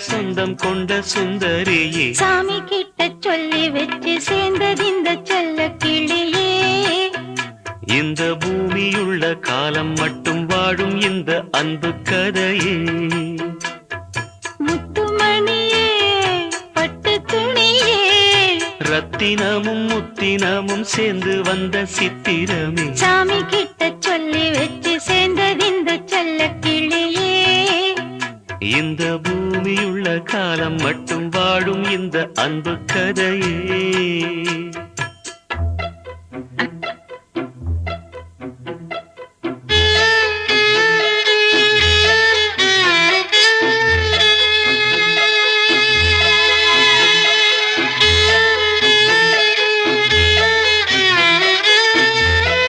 சொந்தம் கொண்ட சுந்தரியே, சாமி கிட்ட சொல்லி வச்சு சேர்ந்தது இந்த செல்ல கிளியே. இந்த பூமியுள்ள காலம் மட்டும் வாழும் இந்த அன்பு கதையே. முத்துமணியே பட்டு துணியே, ரத்தினமும் முத்தினமும் சேர்ந்து வந்த சித்திரமே, சாமி கிட்ட சொல்லி வச்சு சேர்ந்தது இந்த செல்ல கிளியே. இந்த பூமியுள்ள காலம் மட்டும் வாழும் இந்த அன்பு கதையே.